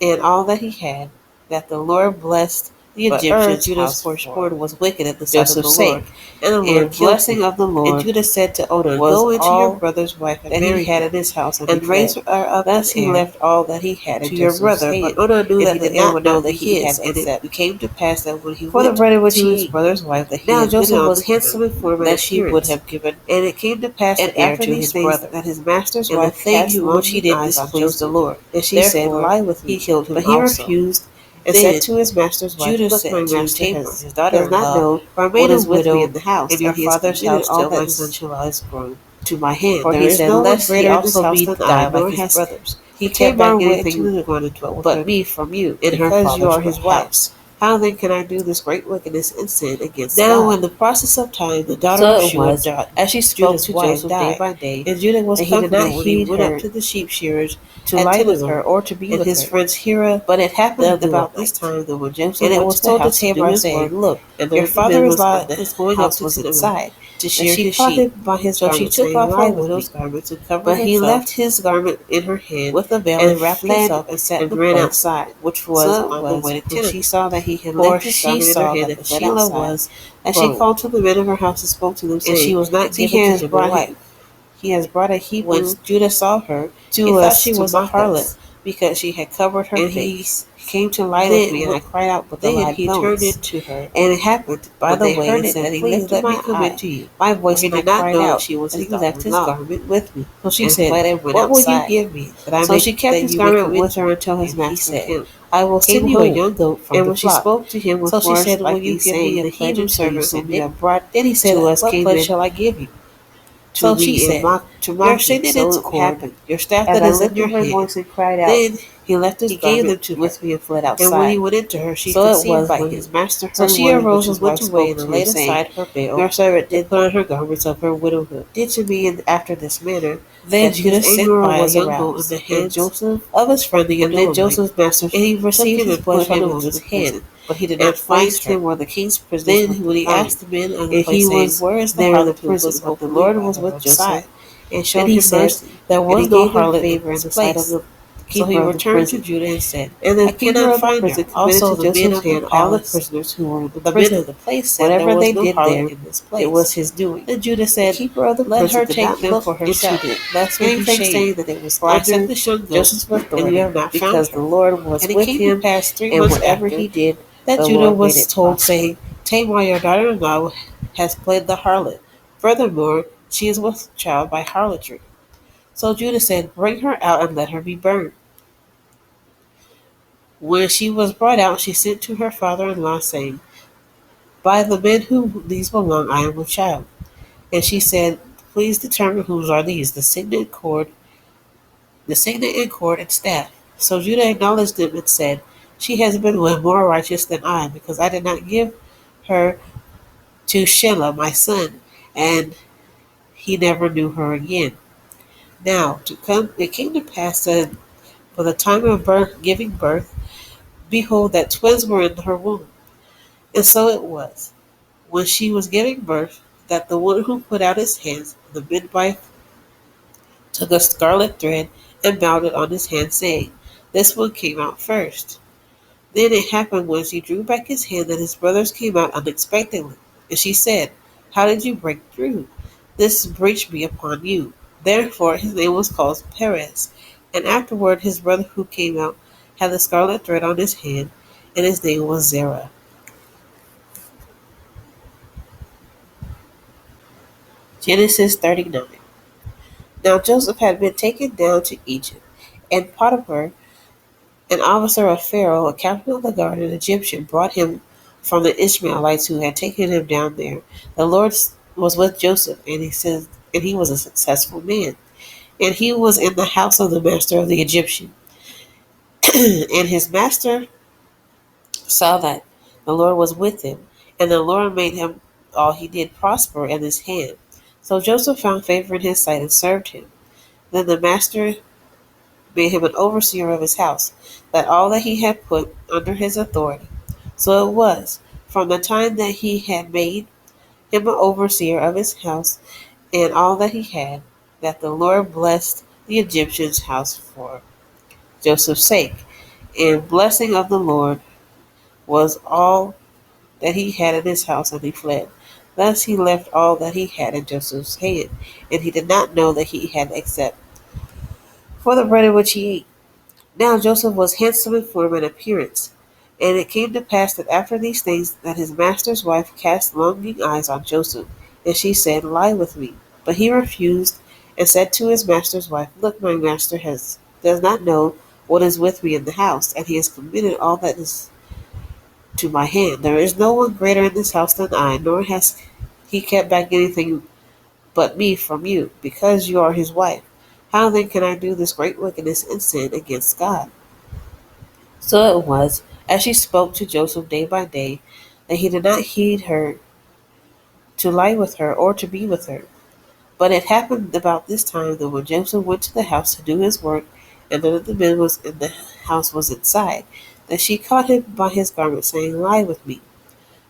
and all that he had, that the Lord blessed the Egyptians. Judah's firstborn was wicked at the sight of the Lord, and the Lord blessing of the Lord. And Judah said to Onan, "Go into your brother's wife and marry he had in his house, and raise her up." Thus he left all that he had to your brother. But Onan knew that the heir would not be his, and it came to pass that when he went for the bread which he his brother's wife, that now Joseph was handsome in form that she would have given, and it came to pass that after his brother that his master's wife cast which he did displease the Lord, and she said, "Lie with me." He killed him, but he refused. And said to his master's wife, Judah said, "My master his daughter does not know, for I made a widow in the house, in your father's house, all that my son shall lie is grown to my hand. For there is no one greater in this house than I, nor his brothers. He kept back anything but me from you, because you are his wives. How then can I do this great wickedness and sin against God?" Now, in the process of time, the daughter of Shua died, as she spoke to Joseph day by day, and Judah was coming when he went up to the sheep shearers to lie with her or to be with his friends Hira. But it happened about this time that when Joseph and it was told to Tamar, saying, "Look, your father-in-law is going up to sit inside to shear his sheep." By his so she took off her widow's garment and covered herself. But he left his garment in her hand with a veil and wrapped himself and sat and ran outside, which was on the wedding tent. She saw that he had left his garment in her hand, that Sheila was, and she called to the men of her house and spoke to them, saying, and she was not given to him a wife. He has brought a heap. When Judah saw her, he thought she was a harlot, because she had covered her face. He came to lie with me, and I cried out with the live he bones. Turned into her, and it happened by the way and said, that he lifted my come into you. My voice and I cried out. She was he left his garment with me. So she said, "What will you give me that I?" So she kept his garment with her until his master said, "I will send you a young goat from the flock." And when she spoke to him with words like "Will you give me a Hebrew servant whom you have brought?" Then he said, "What pledge shall I give you?" So she said, "Your signet happened. Your staff that is in your hand." Voice and cried out. Then he left his garment them to with me and fled outside. And when he went into her, she conceived by his master. So she arose and went away and laid aside her veil. Your servant did put on her garments of her widowhood. Did to me after this manner. Then Judah sent by a young goat in the hands Joseph of his friend the Edomite. And then Joseph's master, and he received his put him in his hand. But he did not find him where the king's prison. Then when he asked the men of the place, saying, "Where is the harlot in the prison?" But the Lord was with Joseph, and showed him mercy. There was no harlot in the place. So he returned to Judah and said, "And the keeper of the prison also the men of hand all the prisoners who were in the men of the place said whatever they did there in this place, it was his doing." Then Judah said, "The keeper of the prison let her take them for herself, lest we be saying that it was under Joseph's authority, and we have not because the Lord was with him, and whatever he did, that Judah was told, saying, Tamar, your daughter-in-law, has played the harlot. Furthermore, she is with child by harlotry." So Judah said, "Bring her out and let her be burned." When she was brought out, she sent to her father-in-law, saying, "By the men whom these belong, I am with child." And she said, "Please determine whose are these, the signet and cord and staff." So Judah acknowledged them and said, "She has been more righteous than I, because I did not give her to Shelah my son, and he never knew her again." Now it came to pass that for the time of giving birth, behold, that twins were in her womb. And so it was, when she was giving birth, that the one who put out his hands, the midwife, took a scarlet thread and bound it on his hand, saying, "This one came out first." Then it happened when she drew back his hand that his brothers came out unexpectedly. And she said, "How did you break through? This breach be upon you." Therefore his name was called Perez. And afterward his brother who came out had the scarlet thread on his hand, and his name was Zerah. Genesis 39. Now Joseph had been taken down to Egypt, and Potiphar, an officer of Pharaoh, a captain of the guard, an Egyptian, brought him from the Ishmaelites who had taken him down there. The Lord was with Joseph, and he was a successful man. And he was in the house of the master of the Egyptian. And his master saw that the Lord was with him, and the Lord made him all he did prosper in his hand. So Joseph found favor in his sight and served him. Then the master made him an overseer of his house, that all that he had put under his authority. So it was, from the time that he had made him an overseer of his house and all that he had, that the Lord blessed the Egyptian's house for Joseph's sake. And blessing of the Lord was all that he had in his house, and he fled. Thus he left all that he had in Joseph's hand, and he did not know that he had except for the bread in which he ate. Now Joseph was handsome in form and appearance. And it came to pass that after these things that his master's wife cast longing eyes on Joseph, and she said, Lie with me. But he refused, and said to his master's wife, Look, my master does not know what is with me in the house, and he has committed all that is to my hand. There is no one greater in this house than I, nor has he kept back anything but me from you, because you are his wife. How then can I do this great wickedness and sin against God? So it was, as she spoke to Joseph day by day, that he did not heed her to lie with her or to be with her. But it happened about this time that when Joseph went to the house to do his work, and none of the men was in the house was inside, that she caught him by his garment, saying, Lie with me.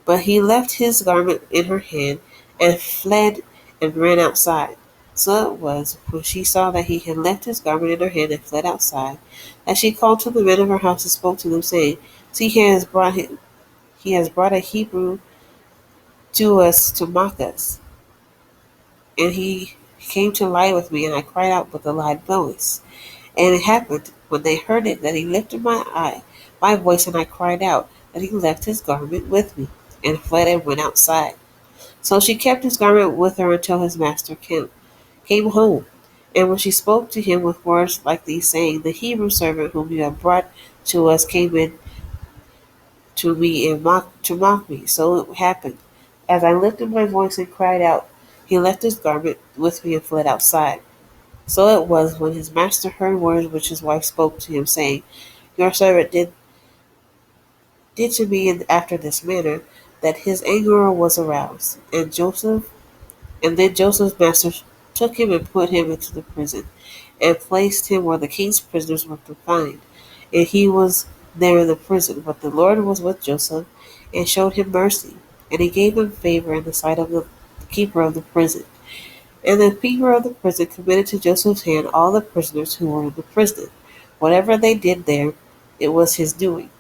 But he left his garment in her hand, and fled and ran outside. So it was, when she saw that he had left his garment in her hand and fled outside, that she called to the men of her house and spoke to them, saying, See, he has brought a Hebrew to us to mock us. And he came to lie with me, and I cried out with a loud voice. And it happened, when they heard it, that he lifted my voice, and I cried out, that he left his garment with me, and fled and went outside. So she kept his garment with her until his master came home. And when she spoke to him with words like these, saying, The Hebrew servant whom you have brought to us came in to me and to mock me. So it happened, as I lifted my voice and cried out, he left his garment with me and fled outside. So it was, when his master heard words which his wife spoke to him, saying, Your servant did to me after this manner, that his anger was aroused. And then Joseph's master took him and put him into the prison, and placed him where the king's prisoners were confined. And he was there in the prison. But the Lord was with Joseph, and showed him mercy, and he gave him favor in the sight of the keeper of the prison. And the keeper of the prison committed to Joseph's hand all the prisoners who were in the prison. Whatever they did there, it was his doing.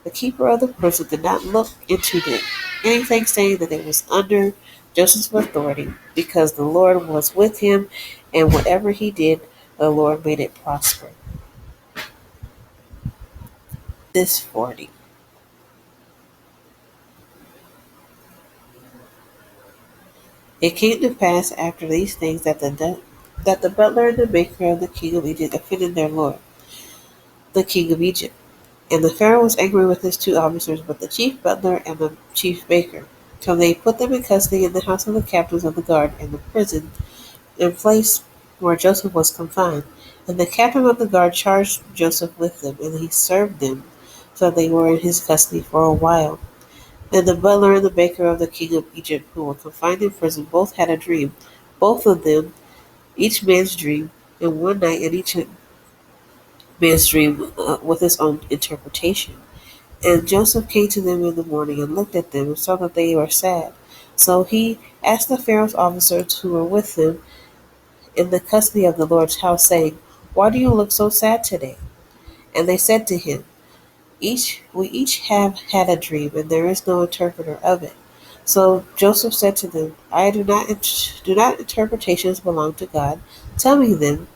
The keeper of the prison did not look into anything, saying that it was under Joseph's authority, because the Lord was with him, and whatever he did, the Lord made it prosper. This 40. It came to pass after these things that the butler and the baker of the king of Egypt offended their lord, the king of Egypt. And the Pharaoh was angry with his two officers, but the chief butler and the chief baker, till they put them in custody in the house of the captains of the guard in the prison, in place where Joseph was confined. And the captain of the guard charged Joseph with them, and he served them, so they were in his custody for a while. Then the butler and the baker of the king of Egypt, who were confined in prison, both had a dream, both of them, each man's dream, in one night, and each man's dream with his own interpretation. And Joseph came to them in the morning and looked at them and saw that they were sad. So he asked the Pharaoh's officers who were with him in the custody of the Lord's house, saying, Why do you look so sad today? And they said to him, We each have had a dream, and there is no interpreter of it. So Joseph said to them, I do not interpretations belong to God. Tell me then,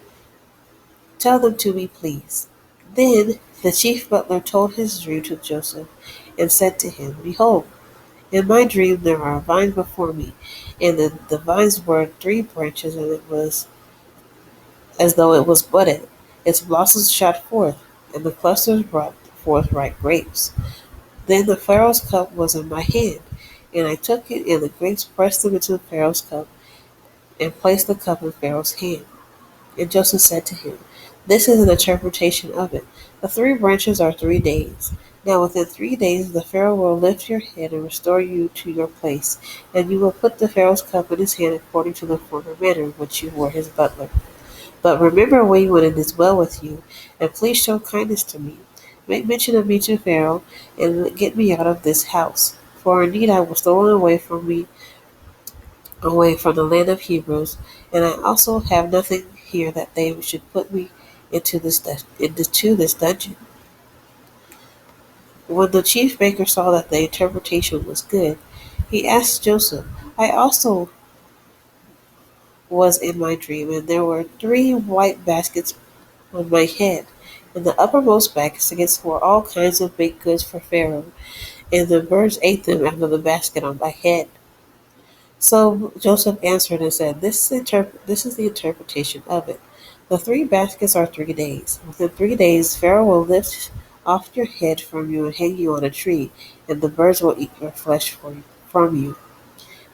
tell them to me, please. Then the chief butler told his dream to Joseph, and said to him, Behold, In my dream there are vines before me, and the vines were 3 branches, and it was as though it was budded. Its blossoms shot forth, and the clusters brought forth ripe grapes. Then the Pharaoh's cup was in my hand, and I took it, and the grapes pressed them into the Pharaoh's cup, and placed the cup in Pharaoh's hand. And Joseph said to him, "This is an interpretation of it. The 3 branches are 3 days. Now within 3 days the Pharaoh will lift your head and restore you to your place, and you will put the Pharaoh's cup in his hand according to the former manner in which you were his butler. But remember when it is well with you, and please show kindness to me. Make mention of me to Pharaoh, and get me out of this house. For indeed I was stolen away from the land of Hebrews, and I also have nothing here that they should put me into this dungeon." When the chief baker saw that the interpretation was good, he asked Joseph, "I also was in my dream, and there were 3 white baskets on my head, and the uppermost baskets were all kinds of baked goods for Pharaoh, and the birds ate them out of the basket on my head." So Joseph answered and said, This is the interpretation of it. The 3 baskets are 3 days. Within 3 days Pharaoh will lift off your head from you and hang you on a tree, and the birds will eat your flesh from you.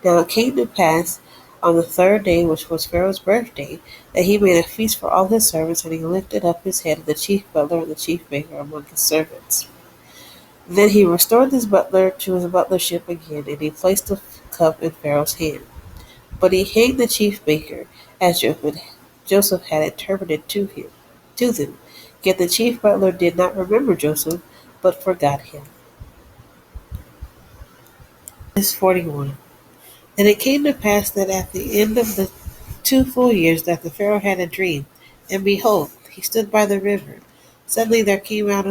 Now it came to pass on the 3rd day, which was Pharaoh's birthday, that he made a feast for all his servants, and he lifted up his head, the chief butler and the chief baker among his servants. Then he restored this butler to his butlership again, and he placed the cup in Pharaoh's hand. But he hanged the chief baker, as Joseph had interpreted to them. Yet the chief butler did not remember Joseph, but forgot him. Verse 41. And it came to pass that at the end of the 2 full years that the Pharaoh had a dream, and behold, he stood by the river. Suddenly there came up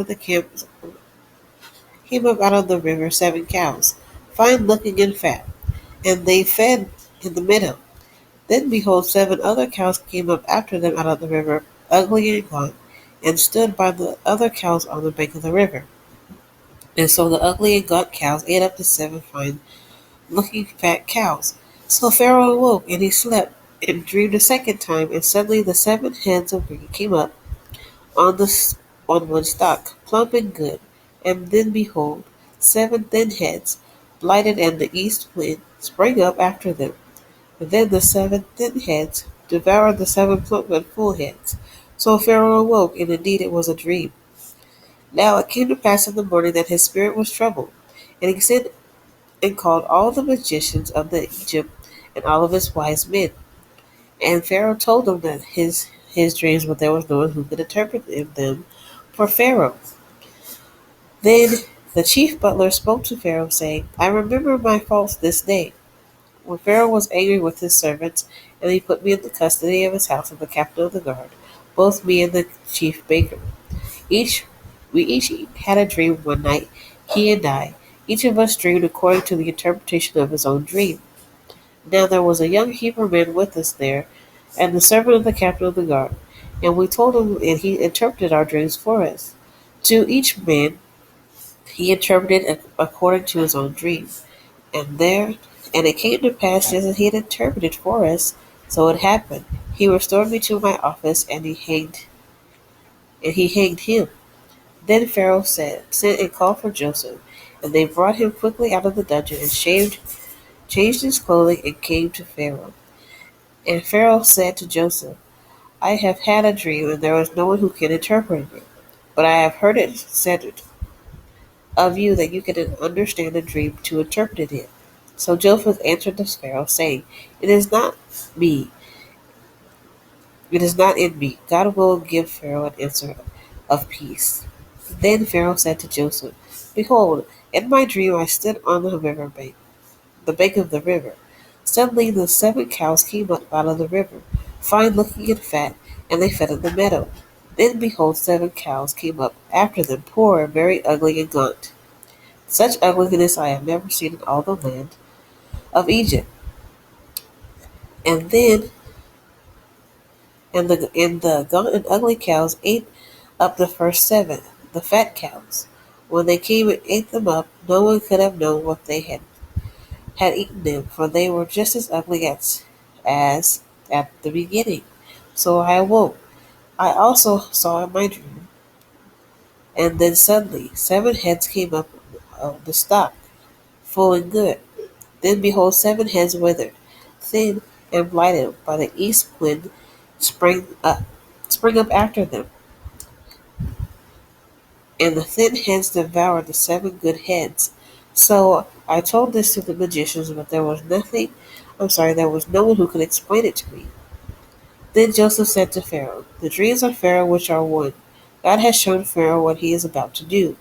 out of the river 7 cows, fine looking and fat, and they fed in the meadow. Then behold, 7 other cows came up after them out of the river, ugly and gaunt, and stood by the other cows on the bank of the river. And so the ugly and gaunt cows ate up the 7 fine-looking fat cows. So Pharaoh awoke, and he slept, and dreamed a second time, and suddenly the 7 heads of grain came up on one stalk, plump and good. And then behold, 7 thin heads, blighted, and the east wind sprang up after them. Then the 7 thin heads devoured the 7 plump and full heads. So Pharaoh awoke, and indeed it was a dream. Now it came to pass in the morning that his spirit was troubled, and he sent and called all the magicians of the Egypt and all of his wise men. And Pharaoh told them that his dreams, but there was no one who could interpret them for Pharaoh. Then the chief butler spoke to Pharaoh, saying, "I remember my faults this day." When Pharaoh was angry with his servants, and he put me in the custody of his house and the captain of the guard, both me and the chief baker. Each we each had a dream one night, he and I. Each of us dreamed according to the interpretation of his own dream. Now there was a young Hebrew man with us there, and the servant of the captain of the guard. And we told him, and he interpreted our dreams for us. To each man he interpreted according to his own dream. And there and it came to pass just as he had interpreted for us, so it happened. He restored me to my office, and he hanged him. Then Pharaoh sent and called for Joseph, and they brought him quickly out of the dungeon, and changed his clothing, and came to Pharaoh. And Pharaoh said to Joseph, "I have had a dream, and there is no one who can interpret it. But I have heard it said of you that you can understand a dream to interpret it." So Joseph answered the Pharaoh, saying, "It is not me. It is not in me. God will give Pharaoh an answer of peace." Then Pharaoh said to Joseph, "Behold, in my dream I stood on the bank of the river. Suddenly the 7 cows came up out of the river, fine looking and fat, and they fed in the meadow. Then behold, 7 cows came up after them, poor and very ugly and gaunt. Such ugliness I have never seen in all the land of Egypt. And then and the gaunt and ugly cows ate up the first 7, the fat cows. When they came and ate them up, no one could have known what they had. had eaten them, for they were just as ugly as at the beginning. So I awoke. I also saw in my dream, and then suddenly 7 heads came up of the stalk, full and good. Then behold, 7 heads withered, thin and blighted by the east wind, sprang up, sprang up after them, and the thin heads devoured the 7 good heads. So I told this to the magicians, but there was no one who could explain it to me. Then Joseph said to Pharaoh, the dreams of Pharaoh which are one. God has shown Pharaoh what he is about to do.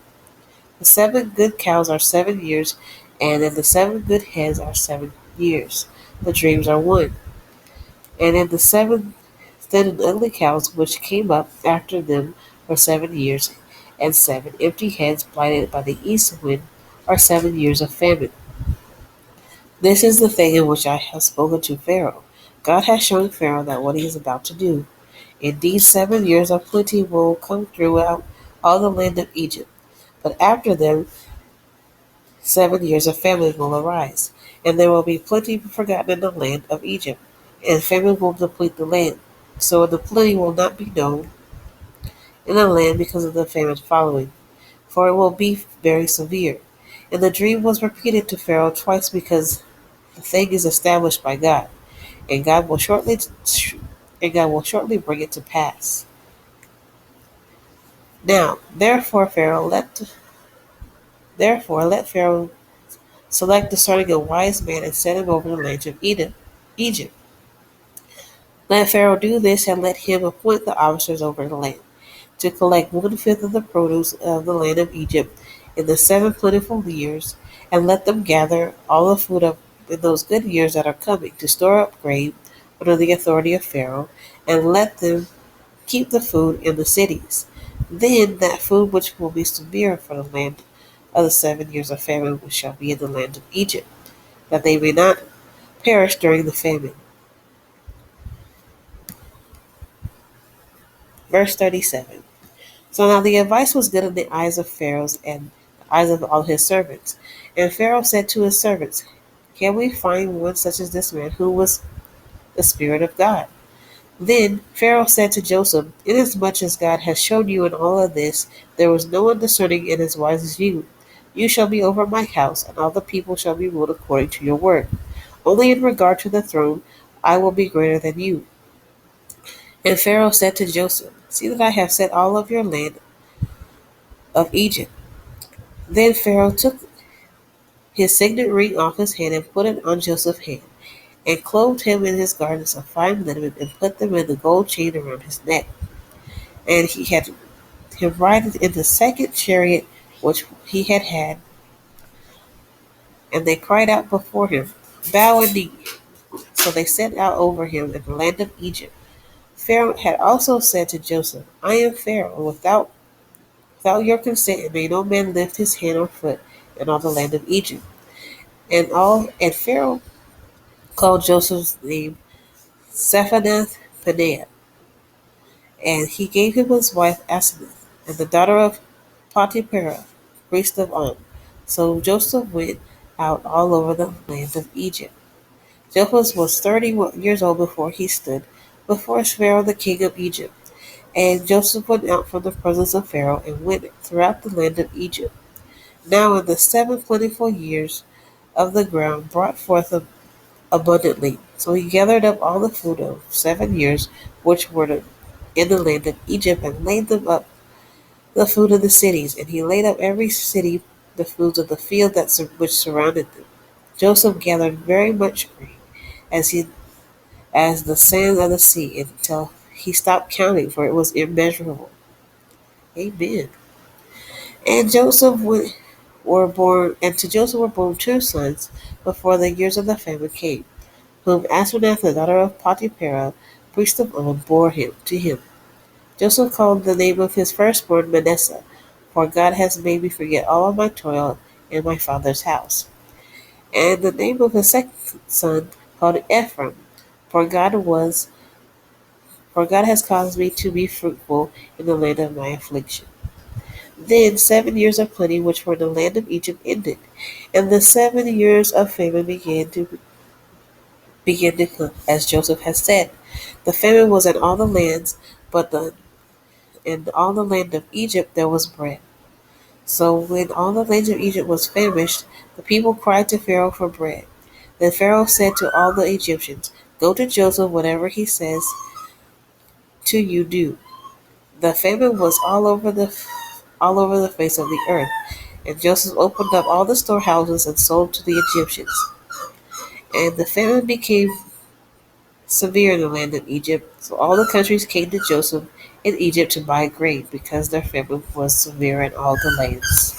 The 7 good cows are 7 years, and in the 7 good heads are 7 years. The dreams are one. And in the 7 thin and ugly cows which came up after them for 7 years, and 7 empty heads blighted by the east wind are 7 years of famine. This is the thing in which I have spoken to Pharaoh. God has shown Pharaoh that what he is about to do. Indeed, 7 years of plenty will come throughout all the land of Egypt. But after them, 7 years of famine will arise, and there will be plenty forgotten in the land of Egypt, and famine will deplete the land. So the plenty will not be known in the land because of the famine following, for it will be very severe. And the dream was repeated to Pharaoh twice because the thing is established by God, and God will shortly bring it to pass. Now, therefore let Pharaoh select discerning a wise man and set him over the land of Egypt. Let Pharaoh do this, and let him appoint the officers over the land, to collect 1/5 of the produce of the land of Egypt in the 7 plentiful years, and let them gather all the food up in those good years that are coming, to store up grain under the authority of Pharaoh, and let them keep the food in the cities. Then that food which will be severe for the land of the 7 years of famine which shall be in the land of Egypt, that they may not perish during the famine. Verse 37. So now the advice was good in the eyes of Pharaoh and the eyes of all his servants. And Pharaoh said to his servants, can we find one such as this man who was the Spirit of God? Then Pharaoh said to Joseph, inasmuch as God has shown you in all of this, there was no one discerning and as wise as you. You shall be over my house, and all the people shall be ruled according to your word. Only in regard to the throne, I will be greater than you. And Pharaoh said to Joseph, see that I have set all of your land of Egypt. Then Pharaoh took his signet ring off his hand and put it on Joseph's hand, and clothed him in his garments of fine linen, and put them in the gold chain around his neck. And he had him ride in the second chariot which he had had, and they cried out before him, bow and knee. So they set out over him in the land of Egypt. Pharaoh had also said to Joseph, I am Pharaoh, and without your consent may no man lift his hand or foot in all the land of Egypt. And Pharaoh called Joseph's name Sephanath Paneah, and he gave him his wife Asenath, and the daughter of Potipharah, priest of On. So Joseph went out all over the land of Egypt. Joseph was 30 years old before he stood before Pharaoh the king of Egypt. And Joseph went out from the presence of Pharaoh and went throughout the land of Egypt. Now in the 7 plentiful years of the ground brought forth abundantly. So he gathered up all the food of 7 years which were in the land of Egypt, and laid them up the food of the cities, and he laid up every city the foods of the field which surrounded them. Joseph gathered very much grain, as the sand of the sea, until he stopped counting, for it was immeasurable. Amen. And to Joseph were born 2 sons before the years of the famine came, whom Asenath, the daughter of Potipharah, priest of On, bore him to him. Joseph called the name of his firstborn Manasseh, for God has made me forget all of my toil in my father's house. And the name of his second son called Ephraim, for God has caused me to be fruitful in the land of my affliction. Then 7 years of plenty which were in the land of Egypt ended, and the 7 years of famine began to come, as Joseph had said. The famine was in all the lands, but in all the land of Egypt there was bread. So when all the land of Egypt was famished, the people cried to Pharaoh for bread. Then Pharaoh said to all the Egyptians, "Go to Joseph, whatever he says to you, do." The famine was all over the face of the earth, and Joseph opened up all the storehouses and sold to the Egyptians. And the famine became severe in the land of Egypt, so all the countries came to Joseph in Egypt to buy grain, because their famine was severe in all the lands.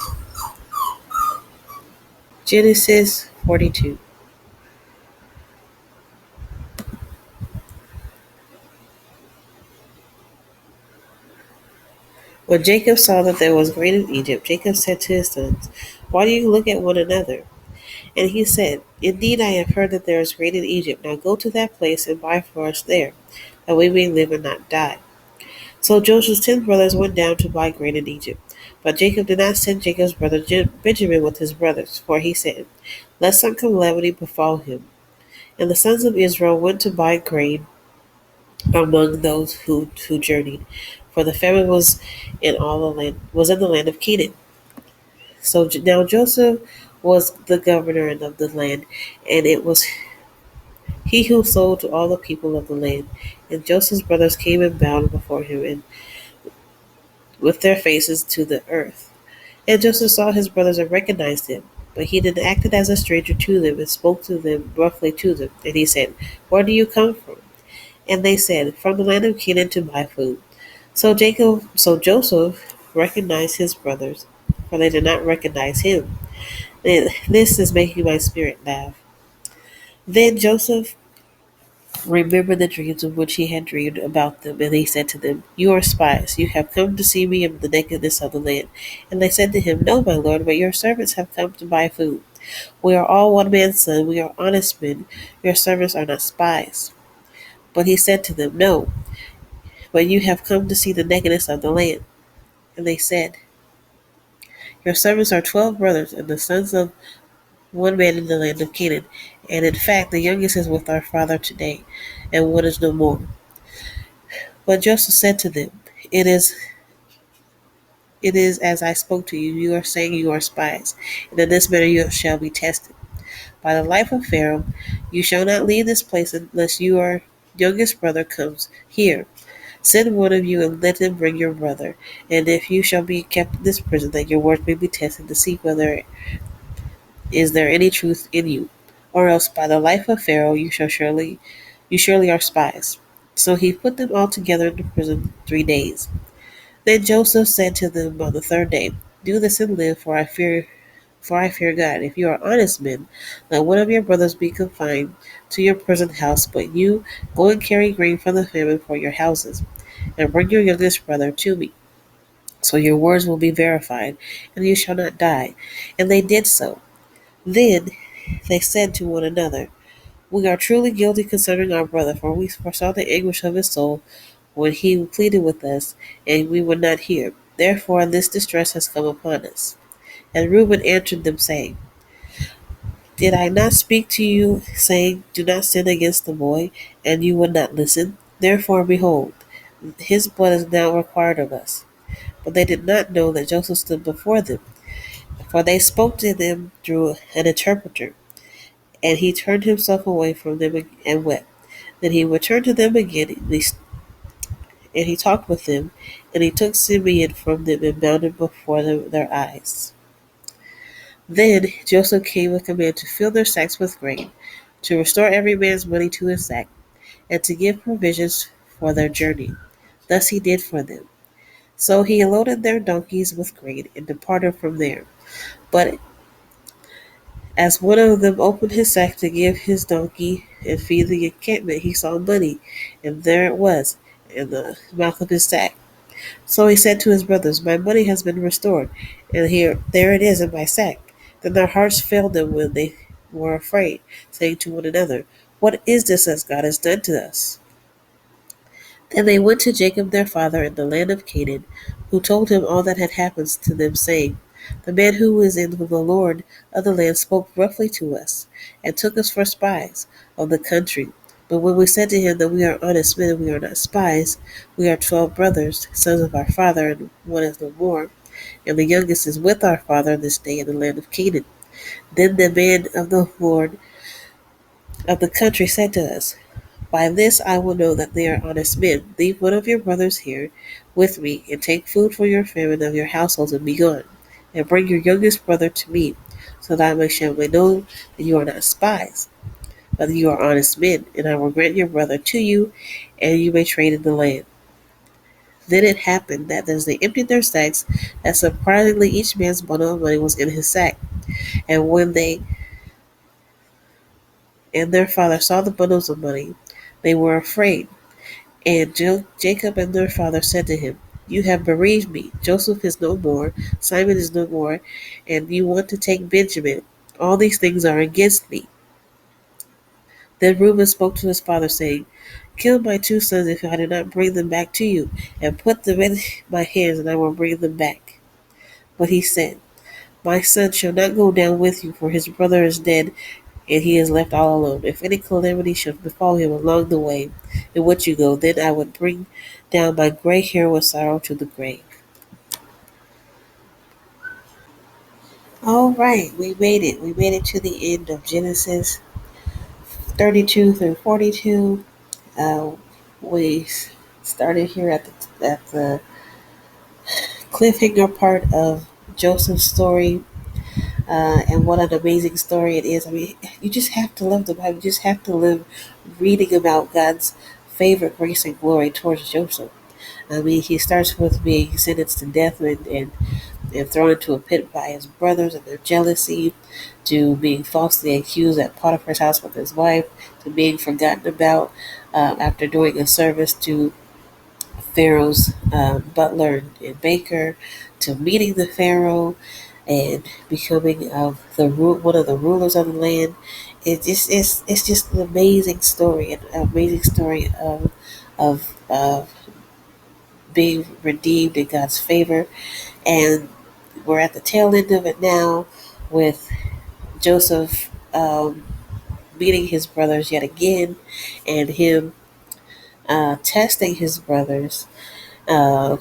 Genesis 42. When Jacob saw that there was grain in Egypt, Jacob said to his sons, "Why do you look at one another?" And he said, "Indeed, I have heard that there is grain in Egypt. Now go to that place and buy for us there, that we may live and not die." So Joseph's 10 brothers went down to buy grain in Egypt. But Jacob did not send Jacob's brother Benjamin with his brothers, for he said, "Lest some calamity befall him." And the sons of Israel went to buy grain among those who journeyed, for the famine was in the land of Canaan. So now Joseph was the governor of the land, and it was he who sold to all the people of the land. And Joseph's brothers came and bowed before him, and with their faces to the earth. And Joseph saw his brothers and recognized him. But he then acted as a stranger to them and spoke to them roughly to them. And he said, "Where do you come from?" And they said, "From the land of Canaan to buy food." So Joseph recognized his brothers, for they did not recognize him. And this is making my spirit laugh. Then Joseph remembered the dreams of which he had dreamed about them, and he said to them, "You are spies. You have come to see me in the nakedness of the land." And they said to him, "No, my lord, but your servants have come to buy food. We are all one man's son. We are honest men. Your servants are not spies." But he said to them, "No, but you have come to see the nakedness of the land." And they said, "Your servants are 12 brothers, and the sons of one man in the land of Canaan. And in fact, the youngest is with our father today, and one is no more." But Joseph said to them, "It is as I spoke to you. You are saying you are spies, and in this manner you shall be tested. By the life of Pharaoh, you shall not leave this place unless your youngest brother comes here. Send one of you and let him bring your brother. And if you shall be kept in this prison, that your words may be tested to see whether is there any truth in you. Or else by the life of Pharaoh you surely are spies." So he put them all together in the prison 3 days. Then Joseph said to them on the third day, "Do this and live, for I fear God. If you are honest men, let one of your brothers be confined to your prison house, but you go and carry grain from the famine for your houses, and bring your youngest brother to me. So your words will be verified, and you shall not die." And they did so. Then they said to one another, "We are truly guilty concerning our brother, for we foresaw the anguish of his soul when he pleaded with us, and we would not hear. Therefore this distress has come upon us." And Reuben answered them, saying, "Did I not speak to you, saying, 'Do not sin against the boy,' and you would not listen? Therefore, behold, his blood is now required of us." But they did not know that Joseph stood before them, for they spoke to them through an interpreter. And he turned himself away from them and wept. Then he returned to them again, and he talked with them, and he took Simeon from them and bound him before their eyes. Then Joseph came with command to fill their sacks with grain, to restore every man's money to his sack, and to give provisions for their journey. Thus he did for them. So he loaded their donkeys with grain and departed from there. But as one of them opened his sack to give his donkey and feed the encampment, he saw money, and there it was, in the mouth of his sack. So he said to his brothers, "My money has been restored, and there it is in my sack." Then their hearts failed them when they were afraid, saying to one another, "What is this as God has done to us?" And they went to Jacob their father in the land of Canaan, who told him all that had happened to them, saying, The man who is in the Lord of the land spoke roughly to us, and took us for spies of the country. But when we said to him that we are honest men, we are not spies, we are 12 brothers, sons of our father, and one is no more, and the youngest is with our father this day in the land of Canaan. Then the man of the Lord of the country said to us, By this I will know that they are honest men. Leave one of your brothers here with me, and take food for your famine of your households, and be gone. And bring your youngest brother to me, so that I may know that you are not spies, but that you are honest men, and I will grant your brother to you, and you may trade in the land. Then it happened that as they emptied their sacks, that surprisingly each man's bundle of money was in his sack. And when they and their father saw the bundles of money, they were afraid. And Jacob and their father said to him, You have bereaved me. Joseph is no more, Simon is no more, and you want to take Benjamin. All these things are against me. Then Reuben spoke to his father, saying, Kill my 2 sons if I do not bring them back to you, and put them in my hands, and I will bring them back. But he said, My son shall not go down with you, for his brother is dead, and he is left all alone. If any calamity should befall him along the way in which you go, then I would bring down my gray hair with sorrow to the grave. All right, we made it. We made it to the end of Genesis 32 through 42. We started here at the cliffhanger part of Joseph's story. And what an amazing story it is. I mean, you just have to love the Bible. You just have to live reading about God's favor, grace, and glory towards Joseph. I mean, he starts with being sentenced to death and thrown into a pit by his brothers and their jealousy, to being falsely accused at Potiphar's house with his wife, to being forgotten about after doing a service to Pharaoh's butler and baker, to meeting the Pharaoh and becoming one of the rulers of the land. It's just an amazing story, an amazing story of being redeemed in God's favor. And we're at the tail end of it now, with Joseph meeting his brothers yet again, and him testing his brothers, uh,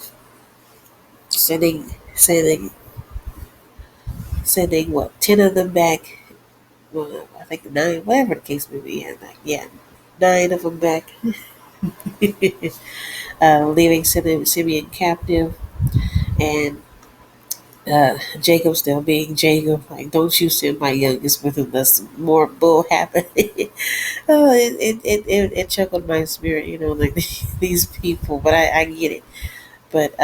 sending what 10 of them back. Well, I think nine, whatever the case may be. Yeah, 9 of them back, leaving Simeon captive, and Jacob still being Jacob. Like, don't you send my youngest with him? That's more bull happen. Oh, it chuckled my spirit, like these people. But I get it. But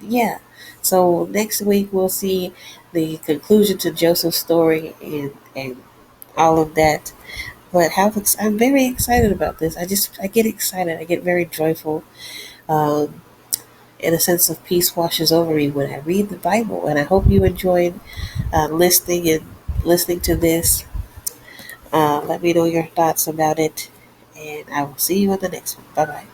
yeah. So next week we'll see the conclusion to Joseph's story and all of that. But I'm very excited about this. I get excited. I get very joyful. Um, and a sense of peace washes over me when I read the Bible. And I hope you enjoyed listening to this. Let me know your thoughts about it, and I will see you in the next one. Bye bye.